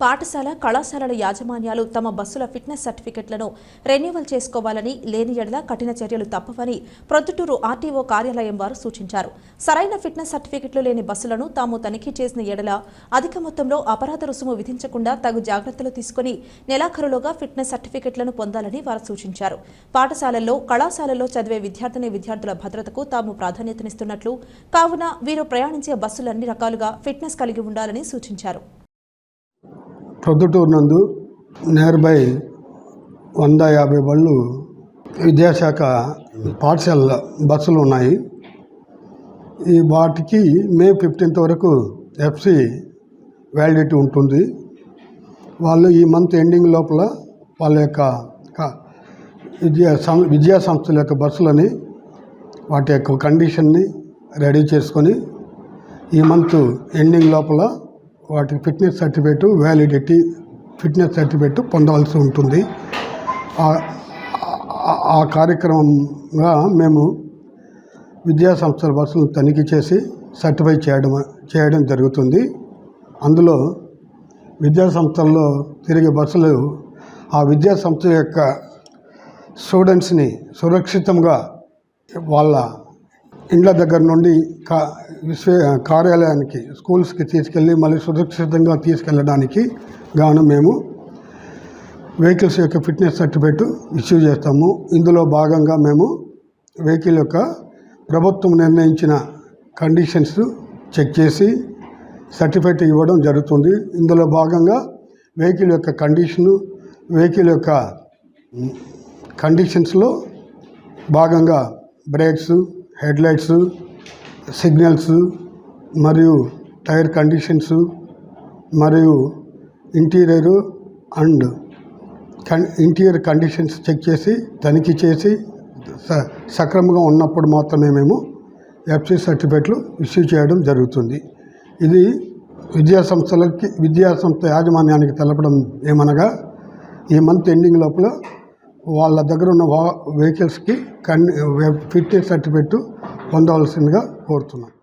పాఠశాల కళాశాలల యాజమాన్యాలు తమ బస్సుల ఫిట్నెస్ సర్టిఫికెట్లను రెన్యువల్ చేసుకోవాలని, లేని యెడల కఠిన చర్యలు తప్పవని ప్రొద్దుటూరు ఆర్టీఓ కార్యాలయం వారు సూచించారు. సరైన ఫిట్నెస్ సర్టిఫికెట్లు లేని బస్సులను తాము తనిఖీ చేసిన యెడల అధిక మొత్తంలో అపరాధ రుసుము విధించకుండా తగు జాగ్రత్తలు తీసుకుని నెలాఖరులోగా ఫిట్నెస్ సర్టిఫికెట్లను పొందాలని వారు సూచించారు. పాఠశాలల్లో, కళాశాలల్లో చదివే విద్యార్థుల భద్రతకు తాము ప్రాధాన్యతనిస్తున్నట్లు, కావున వీరు ప్రయాణించే బస్సులన్ని రకాలుగా ఫిట్నెస్ కలిగి ఉండాలని సూచించారు. ప్రొద్దుటూరు నందు నియర్ బై 150 బళ్ళు విద్యాశాఖ పాఠశాల బస్సులు ఉన్నాయి. ఈ వాటికి మే 15th వరకు ఎఫ్సి వ్యాలిడిటీ ఉంటుంది. వాళ్ళు ఈ మంత్ ఎండింగ్ లోపల వాళ్ళ యొక్క విద్యా సంస్థల యొక్క బస్సులని వాటి యొక్క కండిషన్ని రెడీ చేసుకొని ఈ మంత్ ఎండింగ్ లోపల వాటికి fitness certificate, validity fitness certificate పొందవలసి ఉంటుంది. ఆ కార్యక్రమంగా మేము విద్యా సంస్థల బస్సులను తనిఖీ చేసి సర్టిఫై చేయడం జరుగుతుంది. అందులో విద్యా సంస్థల్లో తిరిగే బస్సులు ఆ విద్యా సంస్థ యొక్క స్టూడెంట్స్ని సురక్షితంగా వాళ్ళ ఇండ్ల దగ్గర నుండి కార్యాలయానికి, స్కూల్స్కి తీసుకెళ్ళి మళ్ళీ సురక్షితంగా తీసుకెళ్ళడానికి గాను మేము వెహికల్స్ యొక్క ఫిట్నెస్ సర్టిఫికేట్ ఇష్యూ చేస్తాము. ఇందులో భాగంగా మేము వెహికల్ యొక్క ప్రభుత్వం నిర్ణయించిన కండిషన్స్ చెక్ చేసి సర్టిఫికేట్ ఇవ్వడం జరుగుతుంది. ఇందులో భాగంగా వెహికల్ యొక్క కండిషన్స్లో భాగంగా బ్రేక్స్, హెడ్లైట్స్, సిగ్నల్స్ మరియు టైర్ కండిషన్స్ మరియు ఇంటీరియర్ కండిషన్స్ చెక్ చేసి తనిఖీ చేసి సక్రమంగా ఉన్నప్పుడు మాత్రమే మేము ఎఫ్సి సర్టిఫికేట్లు ఇష్యూ చేయడం జరుగుతుంది. ఇది విద్యాసంస్థ యాజమాన్యానికి తెలపడం ఏమనగా ఈ మంత్ ఎండింగ్ లోపల వాళ్ళ దగ్గర ఉన్న వెహికల్స్కి ఫిట్నెస్ సర్టిఫికేట్ పొందవలసిందిగా కోరుతున్నాను.